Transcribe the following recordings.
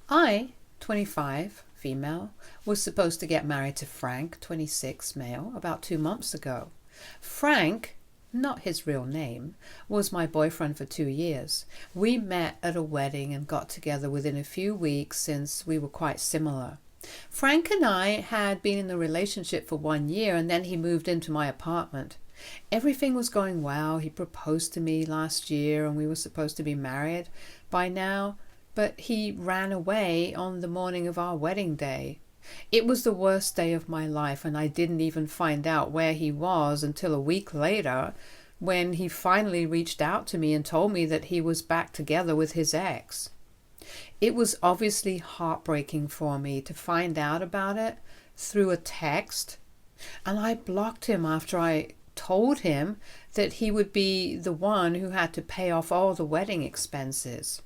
I, 25, female, was supposed to get married to Frank, 26, male, about 2 months ago. Frank, not his real name, was my boyfriend for 2 years. We met at a wedding and got together within a few weeks since we were quite similar. Frank and I had been in a relationship for 1 year and then he moved into my apartment. Everything was going well. He proposed to me last year and we were supposed to be married by now, but he ran away on the morning of our wedding day. It was the worst day of my life, and I didn't even find out where he was until a week later when he finally reached out to me and told me that he was back together with his ex. It was obviously heartbreaking for me to find out about it through a text, and I blocked him after I told him that he would be the one who had to pay off all the wedding expenses.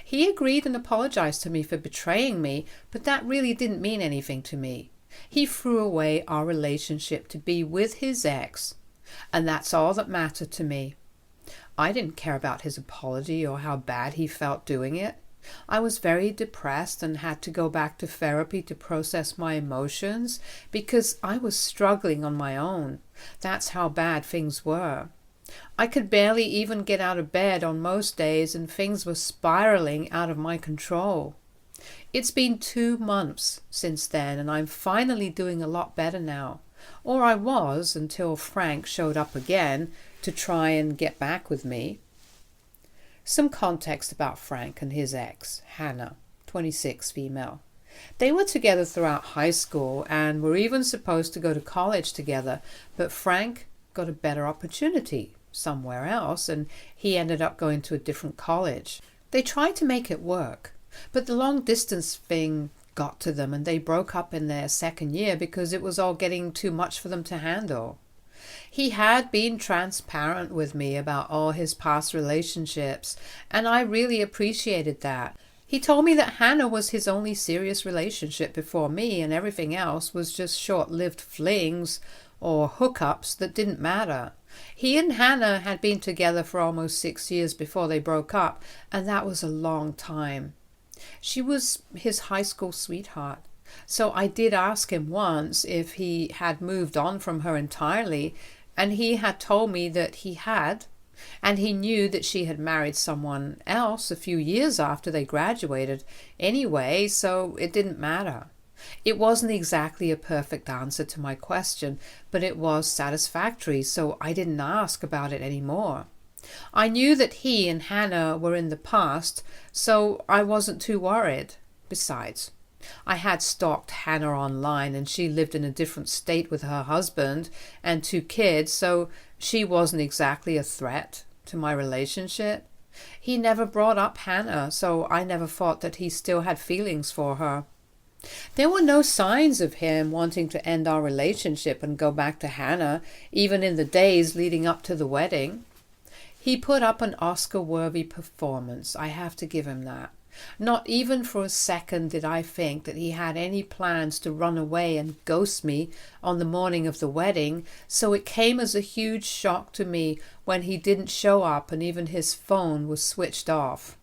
He agreed and apologized to me for betraying me, but that really didn't mean anything to me. He threw away our relationship to be with his ex, and that's all that mattered to me. I didn't care about his apology or how bad he felt doing it. I was very depressed and had to go back to therapy to process my emotions because I was struggling on my own. That's how bad things were. I could barely even get out of bed on most days and things were spiraling out of my control. It's been 2 months since then and I'm finally doing a lot better now. Or I was until Frank showed up again to try and get back with me. Some context about Frank and his ex, Hannah, 26, female. They were together throughout high school and were even supposed to go to college together, but Frank got a better opportunity somewhere else and he ended up going to a different college. They tried to make it work, but the long distance thing got to them and they broke up in their second year because it was all getting too much for them to handle. He had been transparent with me about all his past relationships, and I really appreciated that. He told me that Hannah was his only serious relationship before me, and everything else was just short-lived flings or hookups that didn't matter. He and Hannah had been together for almost 6 years before they broke up, and that was a long time. She was his high school sweetheart. So I did ask him once if he had moved on from her entirely, and he had told me that he had, and he knew that she had married someone else a few years after they graduated anyway, so it didn't matter. It wasn't exactly a perfect answer to my question, but it was satisfactory, so I didn't ask about it anymore. I knew that he and Hannah were in the past, so I wasn't too worried. Besides, I had stalked Hannah online and she lived in a different state with her husband and 2 kids, so she wasn't exactly a threat to my relationship. He never brought up Hannah, so I never thought that he still had feelings for her. There were no signs of him wanting to end our relationship and go back to Hannah, even in the days leading up to the wedding. He put up an Oscar-worthy performance, I have to give him that. Not even for a second did I think that he had any plans to run away and ghost me on the morning of the wedding, so it came as a huge shock to me when he didn't show up and even his phone was switched off.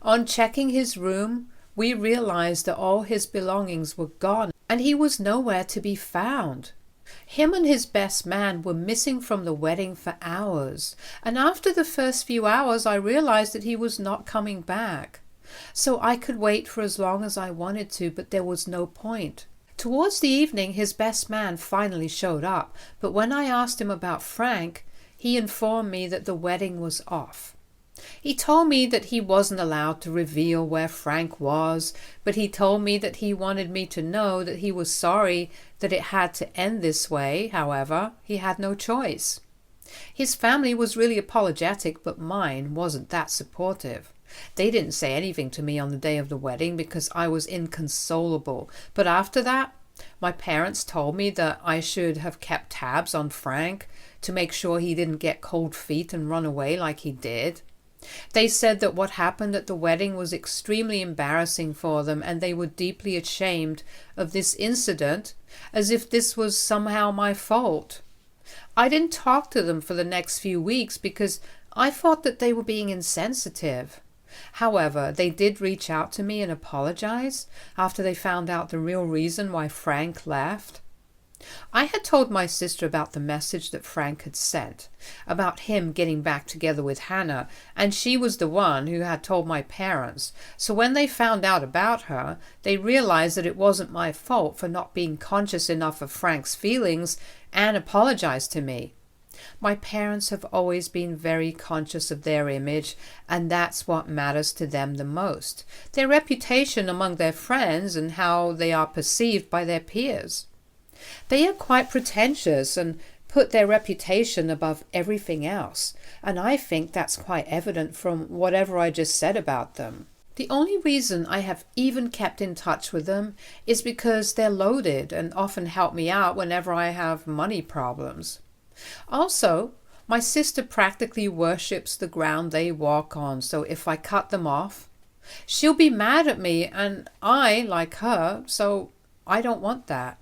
On checking his room, we realized that all his belongings were gone and he was nowhere to be found. Him and his best man were missing from the wedding for hours, and after the first few hours I realized that he was not coming back. So I could wait for as long as I wanted to, but there was no point. Towards the evening, his best man finally showed up, but when I asked him about Frank, he informed me that the wedding was off. He told me that he wasn't allowed to reveal where Frank was, but he told me that he wanted me to know that he was sorry that it had to end this way. However, he had no choice. His family was really apologetic, but mine wasn't that supportive. They didn't say anything to me on the day of the wedding because I was inconsolable. But after that, my parents told me that I should have kept tabs on Frank to make sure he didn't get cold feet and run away like he did. They said that what happened at the wedding was extremely embarrassing for them and they were deeply ashamed of this incident, as if this was somehow my fault. I didn't talk to them for the next few weeks because I thought that they were being insensitive. However, they did reach out to me and apologize after they found out the real reason why Frank left. I had told my sister about the message that Frank had sent, about him getting back together with Hannah, and she was the one who had told my parents. So when they found out about her, they realized that it wasn't my fault for not being conscious enough of Frank's feelings and apologized to me. My parents have always been very conscious of their image, and that's what matters to them the most. Their reputation among their friends and how they are perceived by their peers. They are quite pretentious and put their reputation above everything else, and I think that's quite evident from whatever I just said about them. The only reason I have even kept in touch with them is because they're loaded and often help me out whenever I have money problems. Also, my sister practically worships the ground they walk on, so if I cut them off, she'll be mad at me, and I like her, so I don't want that.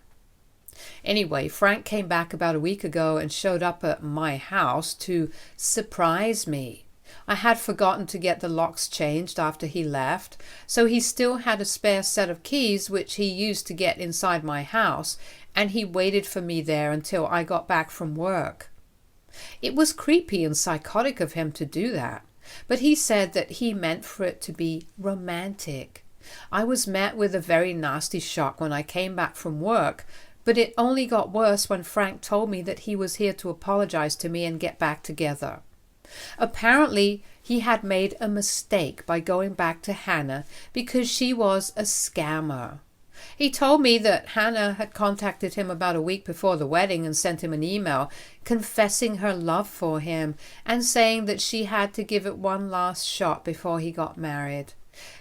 Anyway, Frank came back about a week ago and showed up at my house to surprise me. I had forgotten to get the locks changed after he left, so he still had a spare set of keys which he used to get inside my house, and he waited for me there until I got back from work. It was creepy and psychotic of him to do that, but he said that he meant for it to be romantic. I was met with a very nasty shock when I came back from work, but it only got worse when Frank told me that he was here to apologize to me and get back together. Apparently, he had made a mistake by going back to Hannah because she was a scammer. He told me that Hannah had contacted him about a week before the wedding and sent him an email confessing her love for him and saying that she had to give it one last shot before he got married.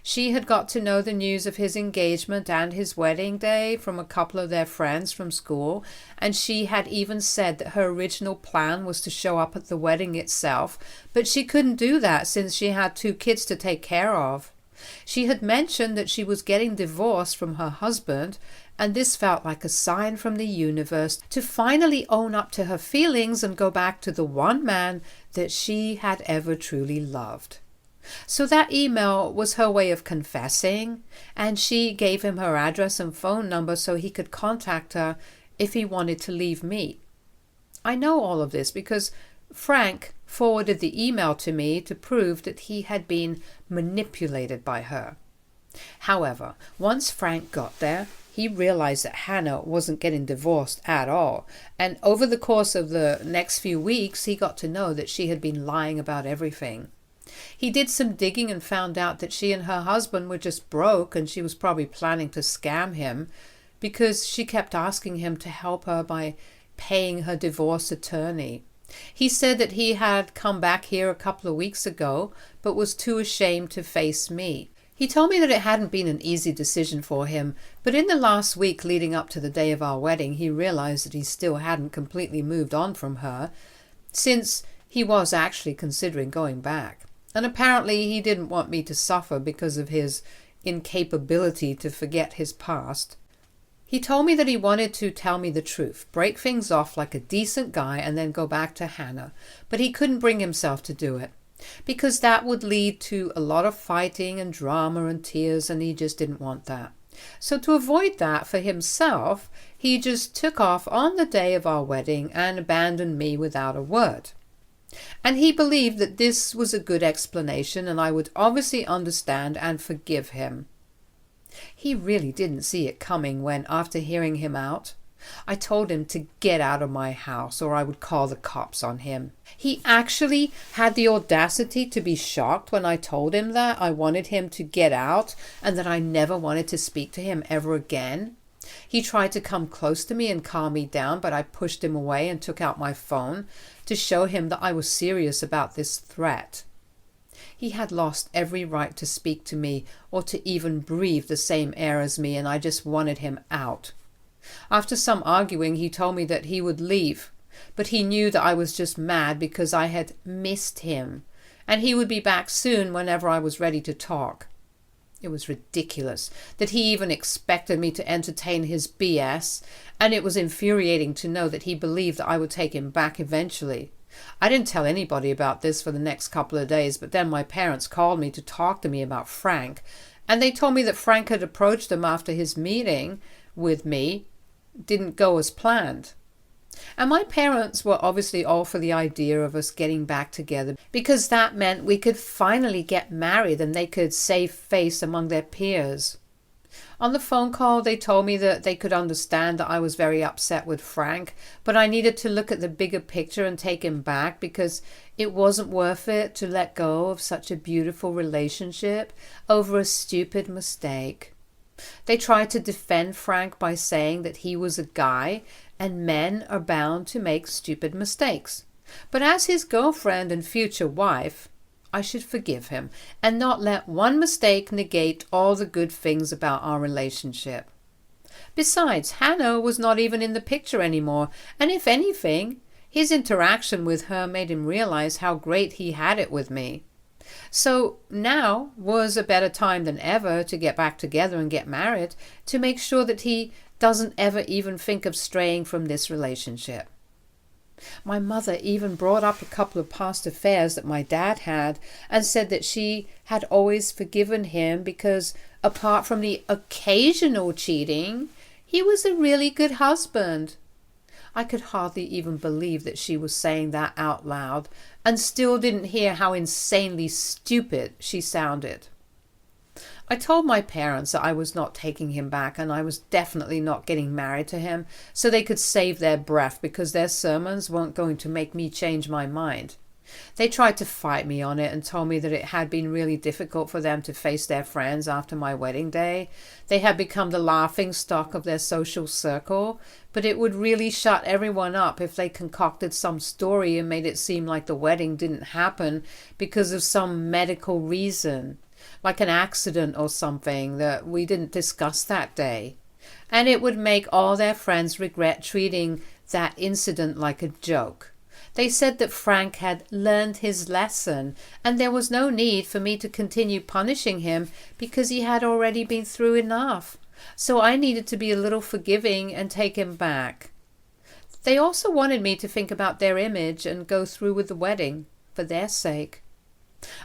She had got to know the news of his engagement and his wedding day from a couple of their friends from school, and she had even said that her original plan was to show up at the wedding itself, but she couldn't do that since she had 2 kids to take care of. She had mentioned that she was getting divorced from her husband, and this felt like a sign from the universe to finally own up to her feelings and go back to the one man that she had ever truly loved. So that email was her way of confessing, and she gave him her address and phone number so he could contact her if he wanted to leave me. I know all of this because Frank forwarded the email to me to prove that he had been manipulated by her. However, once Frank got there, he realized that Hannah wasn't getting divorced at all, and over the course of the next few weeks, he got to know that she had been lying about everything. He did some digging and found out that she and her husband were just broke, and she was probably planning to scam him because she kept asking him to help her by paying her divorce attorney. He said that he had come back here a couple of weeks ago, but was too ashamed to face me. He told me that it hadn't been an easy decision for him, but in the last week leading up to the day of our wedding, he realized that he still hadn't completely moved on from her, since he was actually considering going back. And apparently he didn't want me to suffer because of his incapability to forget his past. He told me that he wanted to tell me the truth, break things off like a decent guy and then go back to Hannah, but he couldn't bring himself to do it, because that would lead to a lot of fighting and drama and tears, and he just didn't want that. So to avoid that for himself, he just took off on the day of our wedding and abandoned me without a word. And he believed that this was a good explanation and I would obviously understand and forgive him. He really didn't see it coming when, after hearing him out, I told him to get out of my house or I would call the cops on him. He actually had the audacity to be shocked when I told him that I wanted him to get out and that I never wanted to speak to him ever again. He tried to come close to me and calm me down, but I pushed him away and took out my phone to show him that I was serious about this threat. He had lost every right to speak to me or to even breathe the same air as me, and I just wanted him out. After some arguing, he told me that he would leave, but he knew that I was just mad because I had missed him, and he would be back soon whenever I was ready to talk. It was ridiculous that he even expected me to entertain his BS, and it was infuriating to know that he believed that I would take him back eventually. I didn't tell anybody about this for the next couple of days, but then my parents called me to talk to me about Frank, and they told me that Frank had approached them after his meeting with me didn't go as planned. And my parents were obviously all for the idea of us getting back together because that meant we could finally get married and they could save face among their peers. On the phone call, they told me that they could understand that I was very upset with Frank, but I needed to look at the bigger picture and take him back because it wasn't worth it to let go of such a beautiful relationship over a stupid mistake. They tried to defend Frank by saying that he was a guy and men are bound to make stupid mistakes. But as his girlfriend and future wife, I should forgive him and not let one mistake negate all the good things about our relationship. Besides, Hannah was not even in the picture anymore, and if anything, his interaction with her made him realize how great he had it with me. So now was a better time than ever to get back together and get married, to make sure that he doesn't ever even think of straying from this relationship. My mother even brought up a couple of past affairs that my dad had and said that she had always forgiven him because, apart from the occasional cheating, he was a really good husband. I could hardly even believe that she was saying that out loud and still didn't hear how insanely stupid she sounded. I told my parents that I was not taking him back and I was definitely not getting married to him so they could save their breath because their sermons weren't going to make me change my mind. They tried to fight me on it and told me that it had been really difficult for them to face their friends after my wedding day. They had become the laughing stock of their social circle, but it would really shut everyone up if they concocted some story and made it seem like the wedding didn't happen because of some medical reason, like an accident or something that we didn't discuss that day. And it would make all their friends regret treating that incident like a joke. They said that Frank had learned his lesson and there was no need for me to continue punishing him because he had already been through enough. So I needed to be a little forgiving and take him back. They also wanted me to think about their image and go through with the wedding for their sake.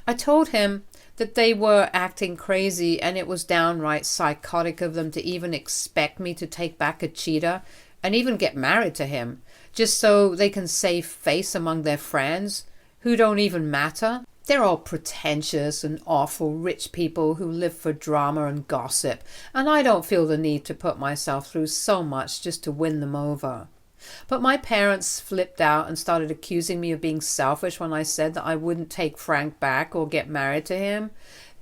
I told him that they were acting crazy and it was downright psychotic of them to even expect me to take back a cheater and even get married to him, just so they can save face among their friends who don't even matter. They're all pretentious and awful rich people who live for drama and gossip, and I don't feel the need to put myself through so much just to win them over. But my parents flipped out and started accusing me of being selfish when I said that I wouldn't take Frank back or get married to him.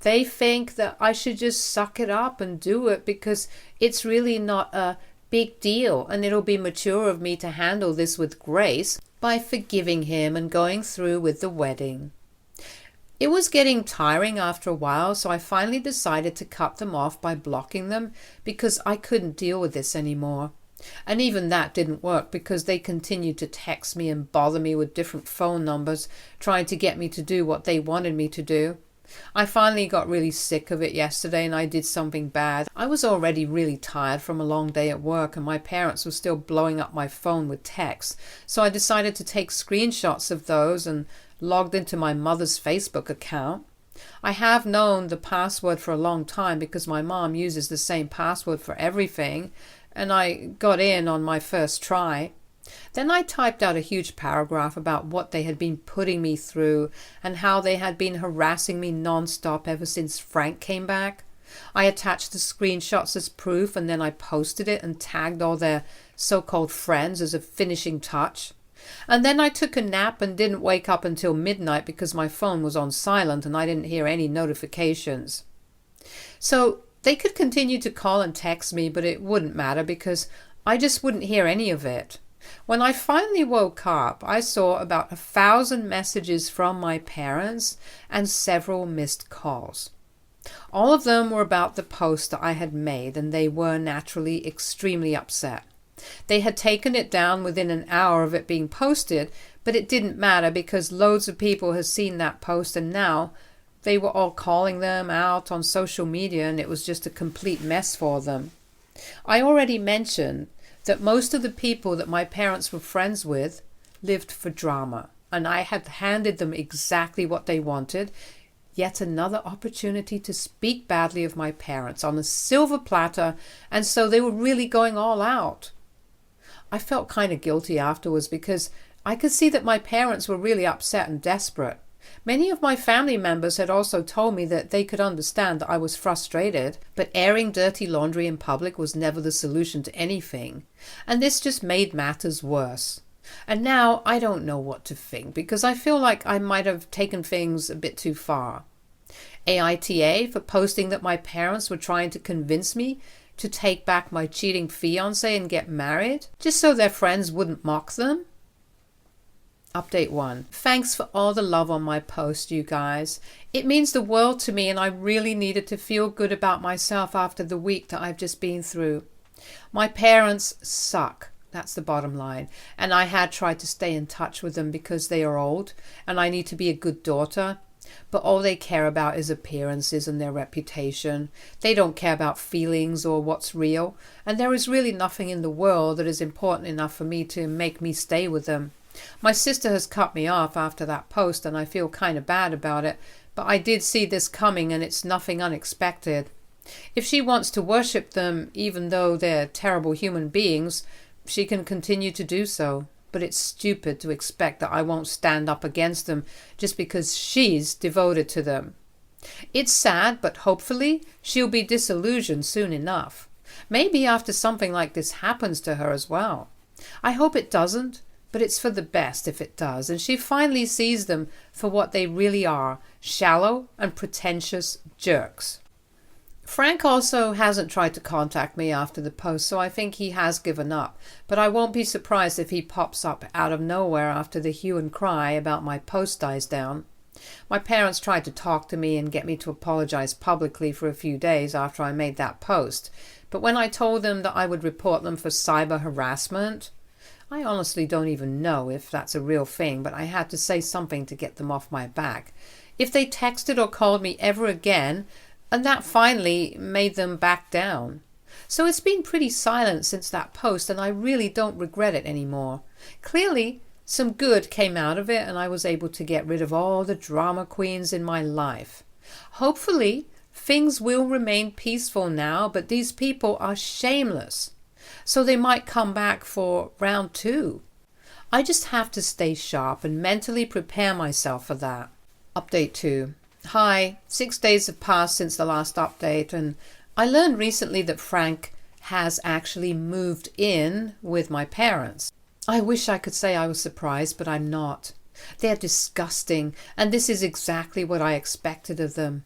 They think that I should just suck it up and do it because it's really not a big deal and it'll be mature of me to handle this with grace by forgiving him and going through with the wedding. It was getting tiring after a while, so I finally decided to cut them off by blocking them because I couldn't deal with this anymore. And even that didn't work because they continued to text me and bother me with different phone numbers, trying to get me to do what they wanted me to do. I finally got really sick of it yesterday and I did something bad. I was already really tired from a long day at work and my parents were still blowing up my phone with texts, so I decided to take screenshots of those and logged into my mother's Facebook account. I have known the password for a long time because my mom uses the same password for everything, and I got in on my first try. Then I typed out a huge paragraph about what they had been putting me through and how they had been harassing me non-stop ever since Frank came back. I attached the screenshots as proof and then I posted it and tagged all their so-called friends as a finishing touch. And then I took a nap and didn't wake up until midnight because my phone was on silent and I didn't hear any notifications. So they could continue to call and text me, but it wouldn't matter because I just wouldn't hear any of it. When I finally woke up, I saw about 1,000 messages from my parents and several missed calls. All of them were about the post that I had made, and they were naturally extremely upset. They had taken it down within an hour of it being posted, but it didn't matter because loads of people had seen that post and now they were all calling them out on social media and it was just a complete mess for them. I already mentioned that most of the people that my parents were friends with lived for drama. and I had handed them exactly what they wanted. Yet another opportunity to speak badly of my parents on a silver platter, and so they were really going all out. I felt kind of guilty afterwards because I could see that my parents were really upset and desperate. Many of my family members had also told me that they could understand that I was frustrated, but airing dirty laundry in public was never the solution to anything, and this just made matters worse. And now I don't know what to think because I feel like I might have taken things a bit too far. AITA for posting that my parents were trying to convince me to take back my cheating fiancé and get married, just so their friends wouldn't mock them. Update 1. Thanks for all the love on my post, you guys. It means the world to me, and I really needed to feel good about myself after the week that I've just been through. My parents suck. That's the bottom line. And I had tried to stay in touch with them because they are old and I need to be a good daughter. But all they care about is appearances and their reputation. They don't care about feelings or what's real. And there is really nothing in the world that is important enough for me to make me stay with them. My sister has cut me off after that post and I feel kind of bad about it. But I did see this coming and it's nothing unexpected. If she wants to worship them, even though they're terrible human beings, she can continue to do so. But it's stupid to expect that I won't stand up against them just because she's devoted to them. It's sad, but hopefully she'll be disillusioned soon enough. Maybe after something like this happens to her as well. I hope it doesn't, but it's for the best if it does, and she finally sees them for what they really are, shallow and pretentious jerks. Frank also hasn't tried to contact me after the post, so I think he has given up, but I won't be surprised if he pops up out of nowhere after the hue and cry about my post dies down. My parents tried to talk to me and get me to apologize publicly for a few days after I made that post, but when I told them that I would report them for cyber harassment, I honestly don't even know if that's a real thing, but I had to say something to get them off my back. If they texted or called me ever again, and that finally made them back down. So it's been pretty silent since that post, and I really don't regret it anymore. Clearly, some good came out of it, and I was able to get rid of all the drama queens in my life. Hopefully, things will remain peaceful now, but these people are shameless. So they might come back for round 2. I just have to stay sharp and mentally prepare myself for that. Update 2. Hi, 6 days have passed since the last update, and I learned recently that Frank has actually moved in with my parents. I wish I could say I was surprised, but I'm not. They're disgusting, and this is exactly what I expected of them.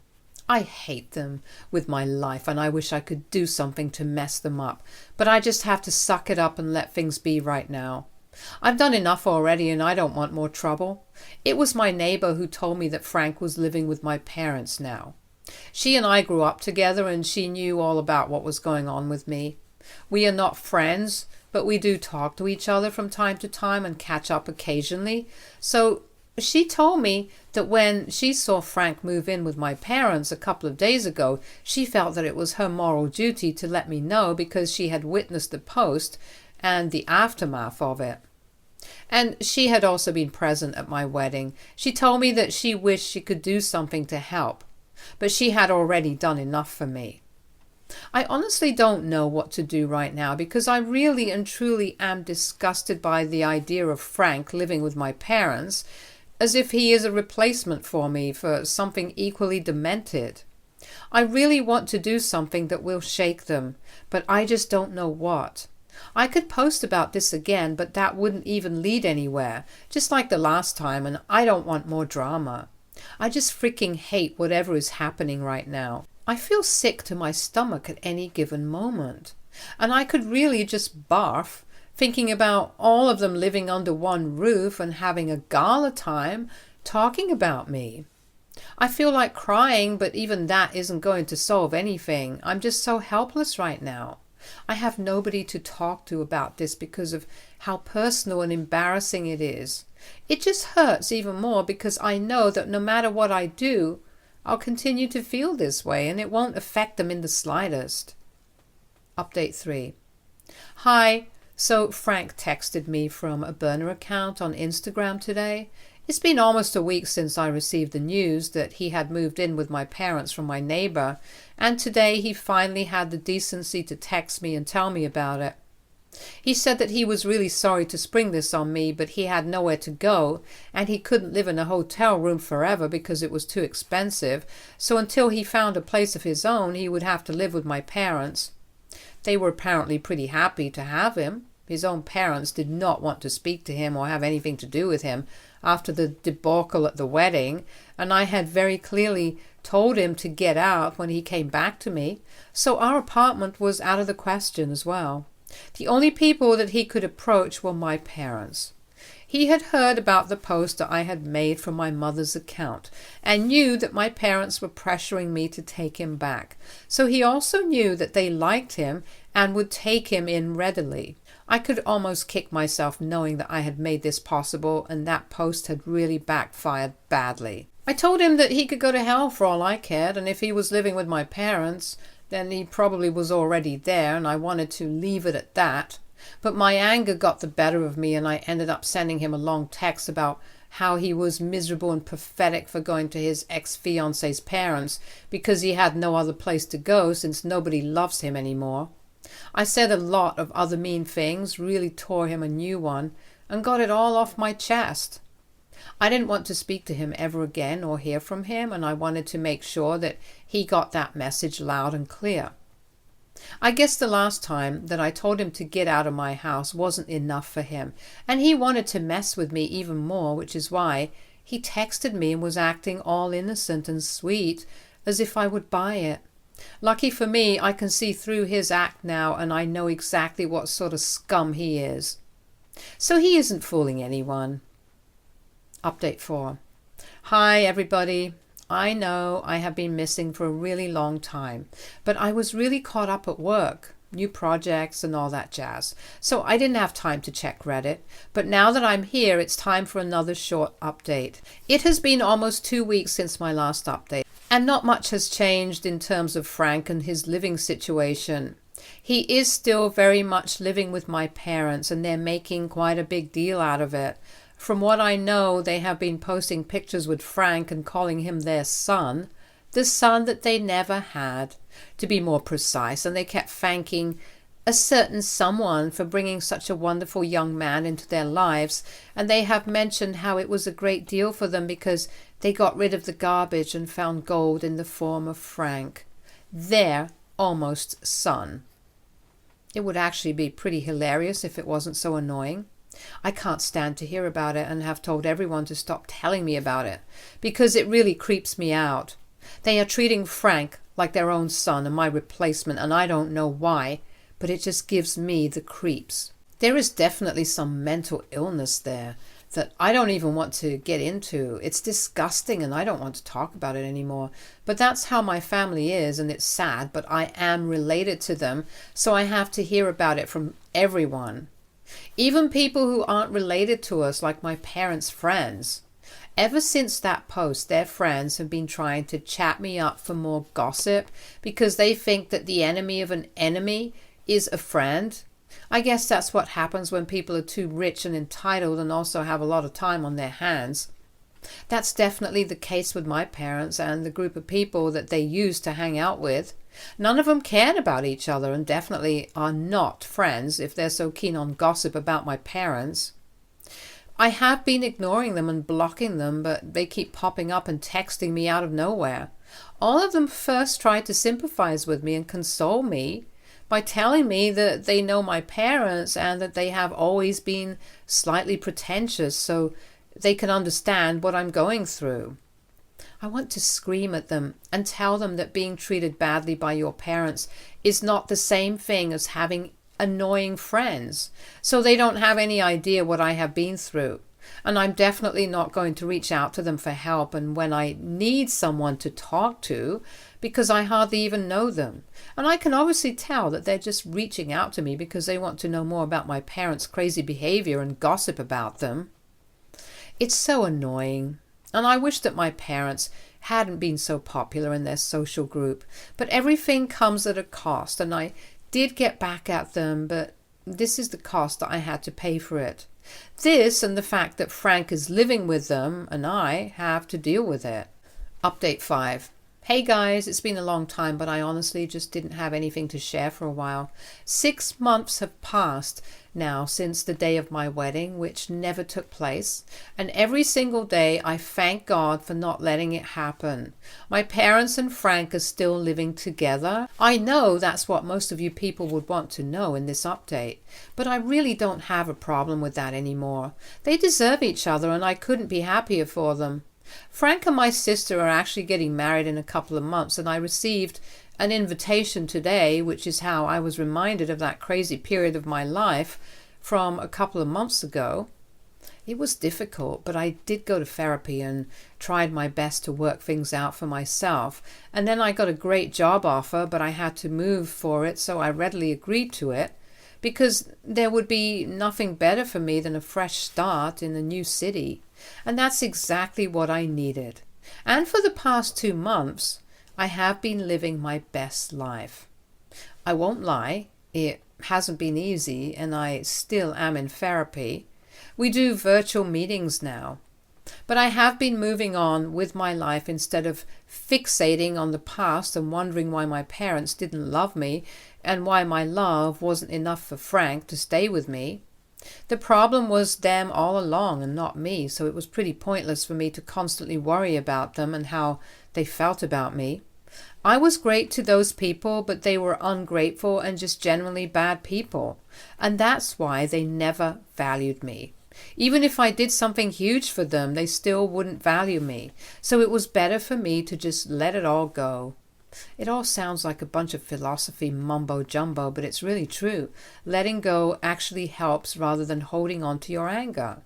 I hate them with my life, and I wish I could do something to mess them up, but I just have to suck it up and let things be right now. I've done enough already, and I don't want more trouble. It was my neighbor who told me that Frank was living with my parents now. She and I grew up together, and she knew all about what was going on with me. We are not friends, but we do talk to each other from time to time and catch up occasionally. So she told me that when she saw Frank move in with my parents a couple of days ago, she felt that it was her moral duty to let me know because she had witnessed the post and the aftermath of it. And she had also been present at my wedding. She told me that she wished she could do something to help, but she had already done enough for me. I honestly don't know what to do right now because I really and truly am disgusted by the idea of Frank living with my parents, as if he is a replacement for me for something equally demented. I really want to do something that will shake them, but I just don't know what. I could post about this again, but that wouldn't even lead anywhere, just like the last time, and I don't want more drama. I just freaking hate whatever is happening right now. I feel sick to my stomach at any given moment, and I could really just barf thinking about all of them living under one roof and having a gala time talking about me. I feel like crying, but even that isn't going to solve anything. I'm just so helpless right now. I have nobody to talk to about this because of how personal and embarrassing it is. It just hurts even more because I know that no matter what I do, I'll continue to feel this way and it won't affect them in the slightest. Update 3. Hi. So Frank texted me from a burner account on Instagram today. It's been almost a week since I received the news that he had moved in with my parents from my neighbor, and today he finally had the decency to text me and tell me about it. He said that he was really sorry to spring this on me, but he had nowhere to go, and he couldn't live in a hotel room forever because it was too expensive, so until he found a place of his own, he would have to live with my parents. They were apparently pretty happy to have him. His own parents did not want to speak to him or have anything to do with him after the debacle at the wedding, and I had very clearly told him to get out when he came back to me, so our apartment was out of the question as well. The only people that he could approach were my parents. He had heard about the post that I had made from my mother's account and knew that my parents were pressuring me to take him back, so he also knew that they liked him and would take him in readily. I could almost kick myself knowing that I had made this possible and that post had really backfired badly. I told him that he could go to hell for all I cared, and if he was living with my parents, then he probably was already there, and I wanted to leave it at that. But my anger got the better of me, and I ended up sending him a long text about how he was miserable and pathetic for going to his ex-fiance's parents because he had no other place to go since nobody loves him anymore. I said a lot of other mean things, really tore him a new one, and got it all off my chest. I didn't want to speak to him ever again or hear from him, and I wanted to make sure that he got that message loud and clear. I guess the last time that I told him to get out of my house wasn't enough for him, and he wanted to mess with me even more, which is why he texted me and was acting all innocent and sweet, as if I would buy it. Lucky for me, I can see through his act now, and I know exactly what sort of scum he is. So he isn't fooling anyone. Update 4. Hi everybody. I know I have been missing for a really long time, but I was really caught up at work, new projects and all that jazz, so I didn't have time to check Reddit. But now that I'm here, it's time for another short update. It has been almost 2 weeks since my last update, and not much has changed in terms of Frank and his living situation. He is still very much living with my parents, and they're making quite a big deal out of it. From what I know, they have been posting pictures with Frank and calling him their son, the son that they never had, to be more precise, and they kept thanking a certain someone for bringing such a wonderful young man into their lives, and they have mentioned how it was a great deal for them because they got rid of the garbage and found gold in the form of Frank, their almost son. It would actually be pretty hilarious if it wasn't so annoying. I can't stand to hear about it and have told everyone to stop telling me about it because it really creeps me out. They are treating Frank like their own son and my replacement, and I don't know why, but it just gives me the creeps. There is definitely some mental illness there that I don't even want to get into. It's disgusting and I don't want to talk about it anymore. But that's how my family is, and it's sad, but I am related to them, so I have to hear about it from everyone. Even people who aren't related to us, like my parents' friends. Ever since that post, their friends have been trying to chat me up for more gossip because they think that the enemy of an enemy is a friend. I guess that's what happens when people are too rich and entitled and also have a lot of time on their hands. That's definitely the case with my parents and the group of people that they used to hang out with. None of them cared about each other and definitely are not friends if they're so keen on gossip about my parents. I have been ignoring them and blocking them, but they keep popping up and texting me out of nowhere. All of them first tried to sympathize with me and console me by telling me that they know my parents and that they have always been slightly pretentious so they can understand what I'm going through. I want to scream at them and tell them that being treated badly by your parents is not the same thing as having annoying friends, so they don't have any idea what I have been through. And I'm definitely not going to reach out to them for help and when I need someone to talk to, because I hardly even know them. And I can obviously tell that they're just reaching out to me because they want to know more about my parents' crazy behavior and gossip about them. It's so annoying. And I wish that my parents hadn't been so popular in their social group. But everything comes at a cost, and I did get back at them, but this is the cost that I had to pay for it. This and the fact that Frank is living with them and I have to deal with it. Update 5. Hey guys, it's been a long time, but I honestly just didn't have anything to share for a while. 6 months have passed now since the day of my wedding, which never took place. And every single day I thank God for not letting it happen. My parents and Frank are still living together. I know that's what most of you people would want to know in this update, but I really don't have a problem with that anymore. They deserve each other and I couldn't be happier for them. Frank and my sister are actually getting married in a couple of months, and I received an invitation today, which is how I was reminded of that crazy period of my life from a couple of months ago. It was difficult, but I did go to therapy and tried my best to work things out for myself. And then I got a great job offer, but I had to move for it, so I readily agreed to it because there would be nothing better for me than a fresh start in a new city. And that's exactly what I needed. And for the past 2 months, I have been living my best life. I won't lie, it hasn't been easy and I still am in therapy. We do virtual meetings now. But I have been moving on with my life instead of fixating on the past and wondering why my parents didn't love me and why my love wasn't enough for Frank to stay with me. The problem was them all along and not me, so it was pretty pointless for me to constantly worry about them and how they felt about me. I was great to those people, but they were ungrateful and just generally bad people. And that's why they never valued me. Even if I did something huge for them, they still wouldn't value me. So it was better for me to just let it all go. It all sounds like a bunch of philosophy mumbo-jumbo, but it's really true. Letting go actually helps rather than holding on to your anger.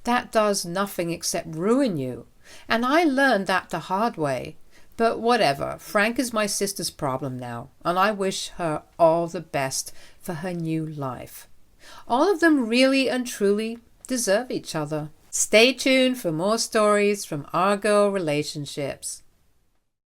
That does nothing except ruin you. And I learned that the hard way. But whatever, Frank is my sister's problem now, and I wish her all the best for her new life. All of them really and truly deserve each other. Stay tuned for more stories from our girl relationships.